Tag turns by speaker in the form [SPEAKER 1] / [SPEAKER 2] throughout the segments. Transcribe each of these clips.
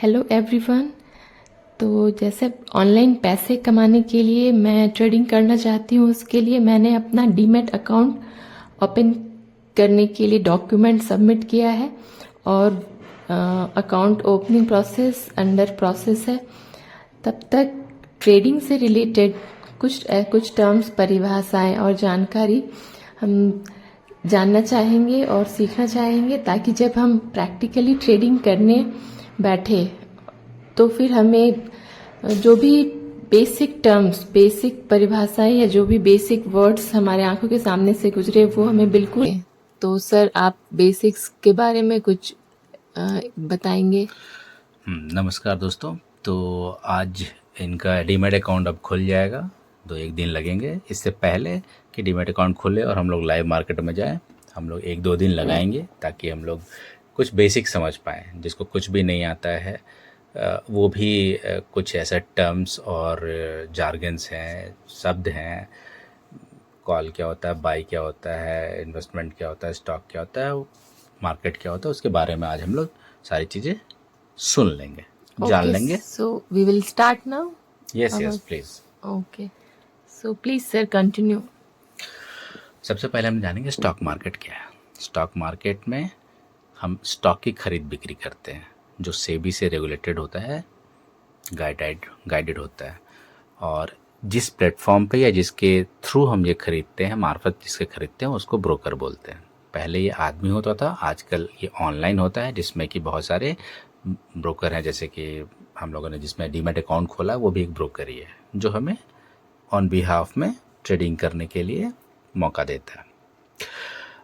[SPEAKER 1] Hello everyone. तो जैसे online पैसे कमाने के लिए मैं ट्रेडिंग करना चाहती हूँ, उसके लिए मैंने अपना डीमैट अकाउंट ओपन करने के लिए डॉक्यूमेंट सबमिट किया है और account opening process under process है। तब तक ट्रेडिंग से रिलेटेड कुछ टर्म्स, परिभाषाएं और जानकारी हम जानना चाहेंगे और सीखना चाहेंगे, ताकि जब हम प्रैक्टिकली ट्रेडिंग करने बैठे तो फिर हमें जो भी बेसिक टर्म्स, बेसिक परिभाषाएं या जो भी बेसिक वर्ड्स हमारे आंखों के सामने से गुजरे वो हमें बिल्कुल। तो सर, आप बेसिक्स के बारे में कुछ बताएंगे?
[SPEAKER 2] नमस्कार दोस्तों। तो आज इनका डीमैट अकाउंट अब खुल जाएगा, 1 दिन लगेंगे। इससे पहले कि डीमैट अकाउंट खुले और हम लोग लाइव मार्केट में जाएं, हम लोग 1-2 दिन लगाएंगे ताकि हम लोग कुछ बेसिक समझ पाएँ। जिसको कुछ भी नहीं आता है वो भी कुछ ऐसा टर्म्स और जार्गन्स हैं, शब्द हैं, कॉल क्या होता है, बाई क्या होता है, इन्वेस्टमेंट क्या होता है, स्टॉक क्या होता है, मार्केट क्या होता है, उसके बारे में आज हम लोग सारी चीज़ें सुन लेंगे, जान लेंगे।
[SPEAKER 1] So we will start now.
[SPEAKER 2] Yes please.
[SPEAKER 1] Okay, so please sir continue.
[SPEAKER 2] सबसे पहले हम जानेंगे स्टॉक मार्केट क्या है। स्टॉक मार्केट में हम स्टॉक की खरीद बिक्री करते हैं, जो सेबी से रेगुलेटेड होता है, गाइडेड होता है। और जिस प्लेटफॉर्म पे या जिसके थ्रू हम ये खरीदते हैं, मार्फत जिसके खरीदते हैं, उसको ब्रोकर बोलते हैं। पहले ये आदमी होता था, आजकल ये ऑनलाइन होता है, जिसमें कि बहुत सारे ब्रोकर हैं। जैसे कि हम लोगों ने जिसमें डीमैट अकाउंट खोला, वो भी एक ब्रोकर ही है, जो हमें ऑन बिहाफ में ट्रेडिंग करने के लिए मौका देता है।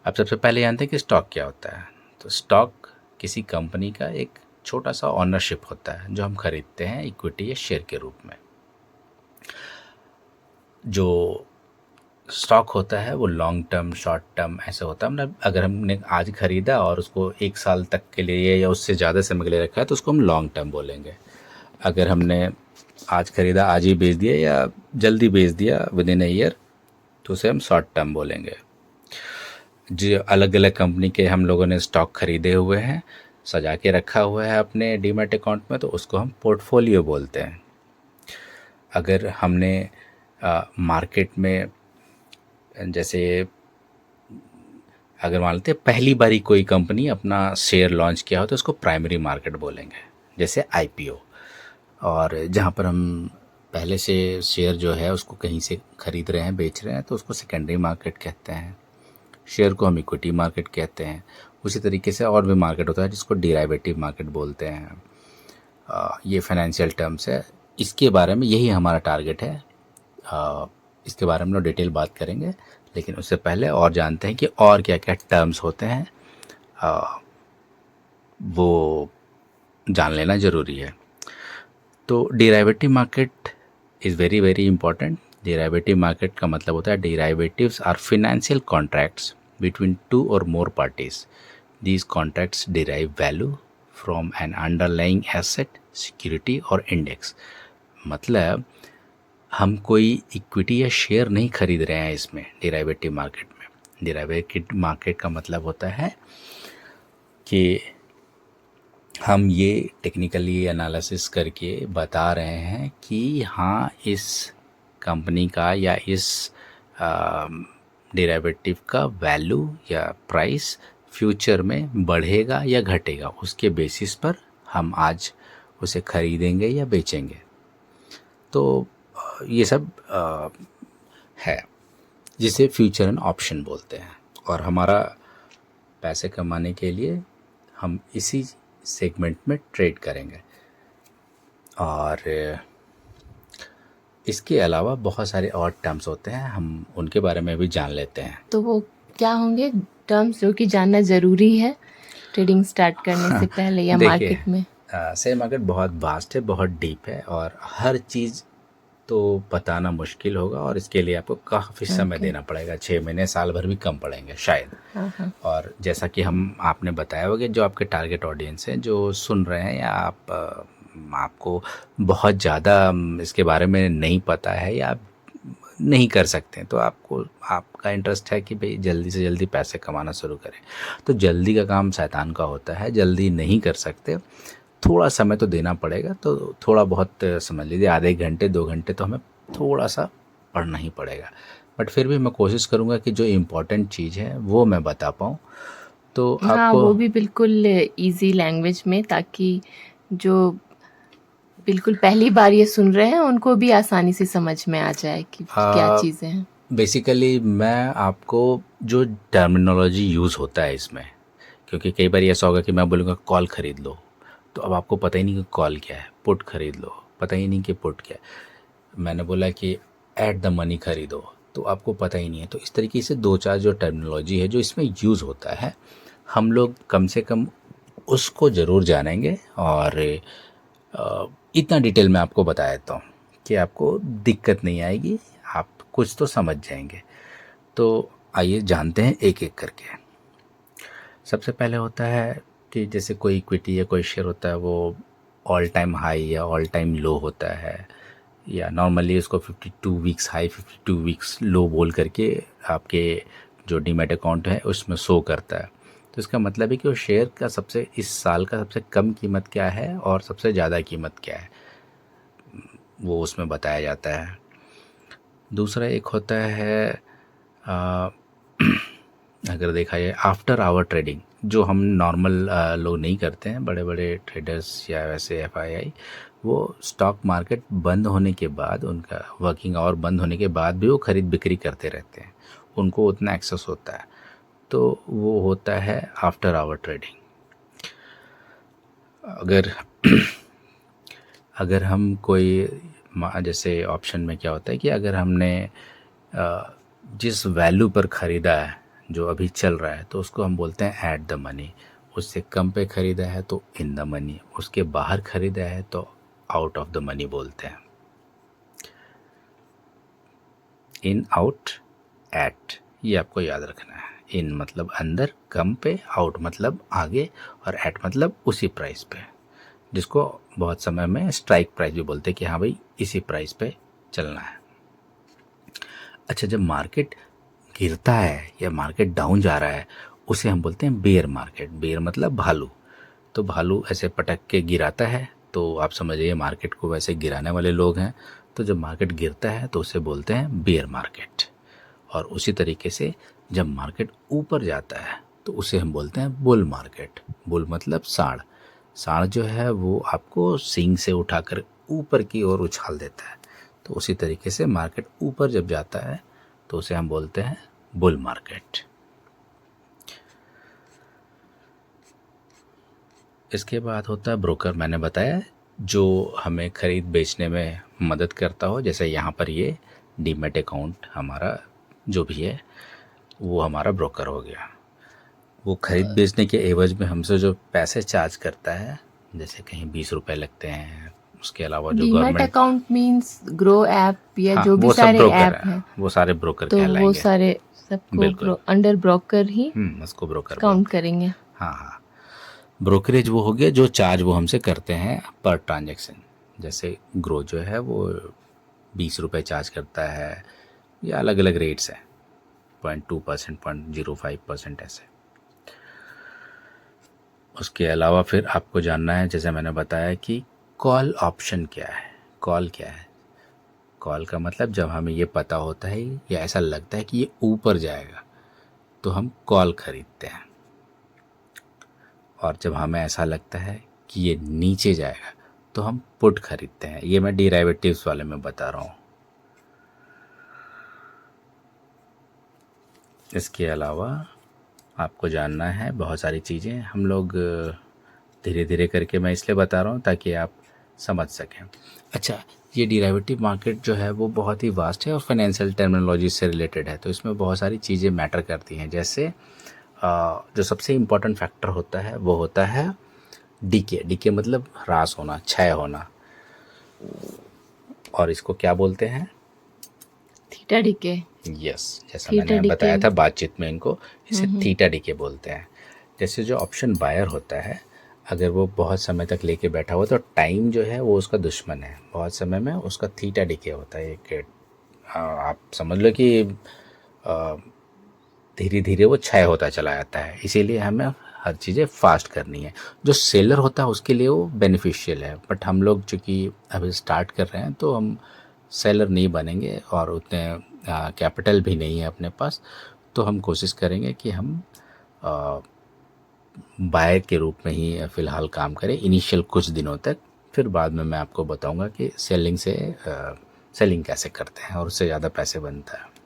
[SPEAKER 2] अब सबसे पहले जानते हैं कि स्टॉक क्या होता है। तो स्टॉक किसी कंपनी का एक छोटा सा ऑनरशिप होता है, जो हम खरीदते हैं इक्विटी या शेयर के रूप में। जो स्टॉक होता है वो लॉन्ग टर्म, शॉर्ट टर्म ऐसे होता है। मतलब अगर हमने आज खरीदा और उसको 1 साल तक के लिए या उससे ज़्यादा समय के लिए रखा है, तो उसको हम लॉन्ग टर्म बोलेंगे। अगर हमने आज खरीदा, आज ही बेच दिया या जल्दी बेच दिया विद इन अ ईयर, तो उसे हम शॉर्ट टर्म बोलेंगे। जो अलग अलग कंपनी के हम लोगों ने स्टॉक खरीदे हुए हैं, सजा के रखा हुआ है अपने डीमैट अकाउंट में, तो उसको हम पोर्टफोलियो बोलते हैं। अगर हमने मार्केट में, जैसे अगर मान लेते हैं पहली बारी कोई कंपनी अपना शेयर लॉन्च किया हो, तो उसको प्राइमरी मार्केट बोलेंगे, जैसे आईपीओ। और जहाँ पर हम पहले से शेयर जो है उसको कहीं से खरीद रहे हैं, बेच रहे हैं, तो उसको सेकेंडरी मार्केट कहते हैं। शेयर को हम इक्विटी मार्केट कहते हैं। उसी तरीके से और भी मार्केट होता है जिसको डेरिवेटिव मार्केट बोलते हैं। ये फाइनेंशियल टर्म्स है। इसके बारे में यही हमारा टारगेट है। इसके बारे में लोग डिटेल बात करेंगे, लेकिन उससे पहले और जानते हैं कि और क्या क्या टर्म्स होते हैं, वो जान लेना ज़रूरी है। तो derivative market is very very important. Derivative market का मतलब होता है, derivatives are financial contracts between 2 or more parties. These contracts derive value from an underlying asset, security और index। मतलब हम कोई इक्विटी या शेयर नहीं खरीद रहे हैं इसमें, डेरिवेटिव मार्केट में। डेरिवेटिव मार्केट का मतलब होता है कि हम ये टेक्निकली एनालिसिस करके बता रहे हैं कि हाँ, इस कंपनी का या इस डेरिवेटिव का वैल्यू या प्राइस फ्यूचर में बढ़ेगा या घटेगा, उसके बेसिस पर हम आज उसे खरीदेंगे या बेचेंगे। तो ये सब है, जिसे फ्यूचर एंड ऑप्शन बोलते हैं। और हमारा पैसे कमाने के लिए हम इसी सेगमेंट में ट्रेड करेंगे। और इसके अलावा बहुत सारे और टर्म्स होते हैं, हम उनके बारे में भी जान लेते हैं।
[SPEAKER 1] तो वो क्या होंगे टर्म्स जो कि जानना ज़रूरी है ट्रेडिंग स्टार्ट करने से पहले या मार्केट में?
[SPEAKER 2] शेयर मार्केट बहुत वास्ट है, बहुत डीप है, और हर चीज़ तो बताना मुश्किल होगा, और इसके लिए आपको काफ़ी समय देना पड़ेगा। 6 महीने, साल भर भी कम पड़ेंगे शायद। और जैसा कि आपने बताया होगा, जो आपके टारगेट ऑडियंस हैं, जो सुन रहे हैं, या आपको बहुत ज़्यादा इसके बारे में नहीं पता है या आप नहीं कर सकते, तो आपका इंटरेस्ट है कि भाई जल्दी से जल्दी पैसे कमाना शुरू करें। तो जल्दी का काम शैतान का होता है, जल्दी नहीं कर सकते, थोड़ा समय तो देना पड़ेगा, तो थोड़ा बहुत समझ लीजिए आधे घंटे 2 घंटे तो हमें थोड़ा सा पढ़ना ही पड़ेगा। बट फिर भी मैं कोशिश करूँगा कि जो इम्पोर्टेंट चीज़ है वो मैं बता पाऊँ। तो
[SPEAKER 1] हाँ,
[SPEAKER 2] आपको
[SPEAKER 1] वो भी बिल्कुल इजी लैंग्वेज में, ताकि जो बिल्कुल पहली बार ये सुन रहे हैं उनको भी आसानी से समझ में आ जाए कि क्या चीज़ें हैं।
[SPEAKER 2] बेसिकली मैं आपको जो टर्मिनोलॉजी यूज़ होता है इसमें, क्योंकि कई बार ऐसा होगा कि मैं बोलूँगा कॉल ख़रीद लो, तो अब आपको पता ही नहीं कि कॉल क्या है, पुट ख़रीद लो, पता ही नहीं कि पुट क्या है। मैंने बोला कि ऐट द मनी ख़रीदो, तो आपको पता ही नहीं है। तो इस तरीके से 2-4 जो टर्मिनोलॉजी है जो इसमें यूज़ होता है, हम लोग कम से कम उसको ज़रूर जानेंगे। और इतना डिटेल में आपको बता देता हूँ कि आपको दिक्कत नहीं आएगी, आप कुछ तो समझ जाएंगे। तो आइए जानते हैं एक एक करके। सबसे पहले होता है कि जैसे कोई इक्विटी या कोई शेयर होता है, वो ऑल टाइम हाई या ऑल टाइम लो होता है, या नॉर्मली उसको 52 वीक्स हाई 52 वीक्स लो बोल करके आपके जो डीमैट अकाउंट है उसमें शो करता है। तो इसका मतलब है कि वो शेयर का सबसे इस साल का सबसे कम कीमत क्या है और सबसे ज़्यादा कीमत क्या है, वो उसमें बताया जाता है। दूसरा एक होता है अगर देखा जाए आफ्टर आवर ट्रेडिंग, जो हम नॉर्मल लोग नहीं करते हैं, बड़े बड़े ट्रेडर्स या वैसे एफआईआई, वो स्टॉक मार्केट बंद होने के बाद, उनका वर्किंग आवर बंद होने के बाद भी वो खरीद बिक्री करते रहते हैं, उनको उतना एक्सेस होता है, तो वो होता है आफ्टर आवर ट्रेडिंग। अगर अगर हम कोई जैसे ऑप्शन में क्या होता है कि अगर हमने जिस वैल्यू पर ख़रीदा है जो अभी चल रहा है, तो उसको हम बोलते हैं ऐट द मनी। उससे कम पे ख़रीदा है तो इन द मनी, उसके बाहर ख़रीदा है तो आउट ऑफ द मनी बोलते हैं। इन, आउट, एट, ये आपको याद रखना है। इन मतलब अंदर, कम पे, आउट मतलब आगे, और एट मतलब उसी प्राइस पे, जिसको बहुत समय में स्ट्राइक प्राइस भी बोलते हैं कि हाँ भाई इसी प्राइस पे चलना है। अच्छा, जब मार्केट गिरता है या मार्केट डाउन जा रहा है, उसे हम बोलते हैं बेयर मार्केट। बेयर मतलब भालू। तो भालू ऐसे पटक के गिराता है, तो आप समझिए मार्केट को वैसे गिराने वाले लोग हैं। तो जब मार्केट गिरता है तो उसे बोलते हैं बेयर मार्केट। और उसी तरीके से जब मार्केट ऊपर जाता है तो उसे हम बोलते हैं बुल मार्केट। बुल मतलब सांड। सांड जो है वो आपको सींग से उठाकर ऊपर की ओर उछाल देता है। तो उसी तरीके से मार्केट ऊपर जब जाता है तो उसे हम बोलते हैं बुल मार्केट। इसके बाद होता है ब्रोकर। मैंने बताया जो हमें खरीद बेचने में मदद करता हो, जैसे यहाँ पर ये डीमैट अकाउंट हमारा जो भी है वो हमारा ब्रोकर हो गया। वो खरीद बेचने के एवज में हमसे जो पैसे चार्ज करता है, जैसे कहीं 20 रुपए लगते हैं, उसके अलावा जो
[SPEAKER 1] demat
[SPEAKER 2] government,
[SPEAKER 1] account means grow app या
[SPEAKER 2] हाँ
[SPEAKER 1] जो भी
[SPEAKER 2] वो सब
[SPEAKER 1] सारे
[SPEAKER 2] ब्रोकर
[SPEAKER 1] ऐप
[SPEAKER 2] है,
[SPEAKER 1] हैं,
[SPEAKER 2] वो सारे ब्रोकर
[SPEAKER 1] तो वो
[SPEAKER 2] कहलाएंगे।
[SPEAKER 1] सारे सबको
[SPEAKER 2] बिल्कुल।
[SPEAKER 1] अंडर ब्रोकर ही
[SPEAKER 2] उसको ब्रोकर
[SPEAKER 1] काउंट
[SPEAKER 2] बोलते हैं।
[SPEAKER 1] करेंगे।
[SPEAKER 2] हाँ हाँ। ब्रोकरेज वो हो गया जो चार्ज वो हमसे करते हैं पर ट्रांजैक्शन। जैसे ग्रो जो है वो 20 रुपए चार्ज करता है, या अलग अलग रेट्स हैं, 0.2%, 0.05% ऐसे। उसके अलावा फिर आपको जानना है, जैसे मैंने बताया कि कॉल ऑप्शन क्या है। कॉल क्या है? कॉल का मतलब जब हमें ये पता होता है या ऐसा लगता है कि ये ऊपर जाएगा तो हम कॉल खरीदते हैं, और जब हमें ऐसा लगता है कि ये नीचे जाएगा तो हम पुट खरीदते हैं। ये मैं डिराइवेटिव्स वाले में बता रहा हूँ। इसके अलावा आपको जानना है बहुत सारी चीज़ें, हम लोग धीरे धीरे करके मैं इसलिए बता रहा हूँ ताकि आप समझ सकें। अच्छा, ये डिराइवेटिव मार्केट जो है वो बहुत ही वास्ट है और फाइनेंशियल टर्मिनोलॉजी से रिलेटेड है, तो इसमें बहुत सारी चीज़ें मैटर करती हैं। जैसे जो सबसे इम्पोर्टेंट फैक्टर होता है वो होता है डीके। डीके मतलब ह्रास होना, क्षय होना, और इसको क्या बोलते हैं?
[SPEAKER 1] Theta DK.
[SPEAKER 2] यस, जैसा
[SPEAKER 1] थीटा
[SPEAKER 2] मैंने
[SPEAKER 1] डीके।
[SPEAKER 2] बताया था बातचीत में, इनको इसे थीटा डीके बोलते हैं। जैसे जो ऑप्शन बायर होता है, अगर वो बहुत समय तक लेके बैठा हुआ तो टाइम जो है वो उसका दुश्मन है, बहुत समय में उसका थीटा डीके होता है। एक आप समझ लो कि धीरे धीरे वो क्षय होता चला जाता है। इसीलिए हमें हर चीज़ें फास्ट करनी है। जो सेलर होता है उसके लिए वो बेनिफिशियल है, बट हम लोग चूँकि अभी स्टार्ट कर रहे हैं तो हम सेलर नहीं बनेंगे और उतने कैपिटल भी नहीं है अपने पास, तो हम कोशिश करेंगे कि हम बायर के रूप में ही फ़िलहाल काम करें इनिशियल कुछ दिनों तक। फिर बाद में मैं आपको बताऊंगा कि सेलिंग कैसे करते हैं और उससे ज़्यादा पैसे बनता है।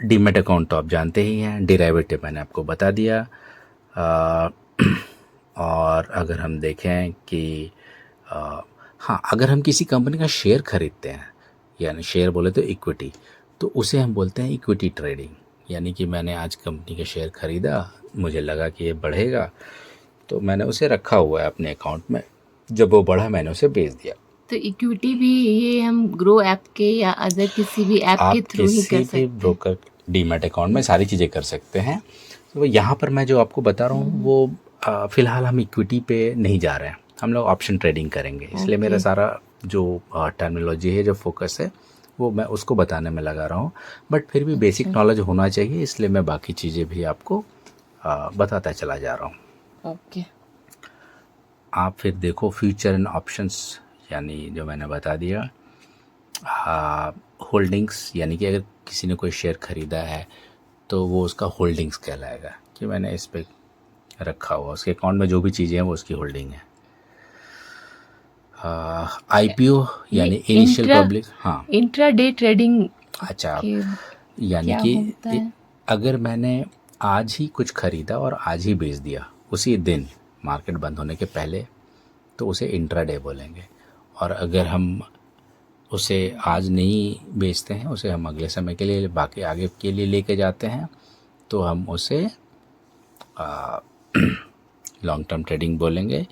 [SPEAKER 2] डीमैट अकाउंट तो आप जानते ही हैं, डेरिवेटिव मैंने आपको बता दिया। और अगर हम देखें कि हाँ, अगर हम किसी कंपनी का शेयर खरीदते हैं, यानी शेयर बोले तो इक्विटी, तो उसे हम बोलते हैं इक्विटी ट्रेडिंग। यानी कि मैंने आज कंपनी का शेयर खरीदा, मुझे लगा कि ये बढ़ेगा तो मैंने उसे रखा हुआ है अपने अकाउंट में, जब वो बढ़ा मैंने उसे बेच दिया।
[SPEAKER 1] तो इक्विटी भी ये हम ग्रो ऐप के या अदर किसी भी ऐप
[SPEAKER 2] आप
[SPEAKER 1] के थ्रू ही कर
[SPEAKER 2] किसी
[SPEAKER 1] सकते
[SPEAKER 2] भी
[SPEAKER 1] हैं?
[SPEAKER 2] ब्रोकर डीमैट अकाउंट में सारी चीज़ें कर सकते हैं। तो यहाँ पर मैं जो आपको बता रहा हूँ वो फ़िलहाल हम इक्विटी पे नहीं जा रहे हैं, हम लोग ऑप्शन ट्रेडिंग करेंगे। इसलिए मेरा सारा जो टर्मिनोलॉजी है, जो फोकस है, वो मैं उसको बताने में लगा रहा हूँ। बट फिर भी बेसिक नॉलेज होना चाहिए, इसलिए मैं बाकी चीज़ें भी आपको बताता चला जा रहा हूँ।
[SPEAKER 1] ओके।
[SPEAKER 2] आप फिर देखो फ्यूचर एंड ऑप्शंस, यानी जो मैंने बता दिया। होल्डिंग्स, यानी कि अगर किसी ने कोई शेयर ख़रीदा है तो वो उसका होल्डिंग्स कहलाएगा कि मैंने इस पे रखा हुआ, उसके अकाउंट में जो भी चीज़ें हैं वो उसकी होल्डिंग है। आईपीओ यानी इनिशियल पब्लिक, हाँ,
[SPEAKER 1] इंट्राडे ट्रेडिंग
[SPEAKER 2] अच्छा,
[SPEAKER 1] के
[SPEAKER 2] यानी
[SPEAKER 1] क्या
[SPEAKER 2] कि
[SPEAKER 1] होता है?
[SPEAKER 2] अगर मैंने आज ही कुछ ख़रीदा और आज ही बेच दिया उसी दिन मार्केट बंद होने के पहले, तो उसे इंट्राडे बोलेंगे। और अगर हम उसे आज नहीं बेचते हैं, उसे हम अगले समय के लिए, बाकी आगे के लिए लेके जाते हैं, तो हम उसे लॉन्ग टर्म ट्रेडिंग बोलेंगे।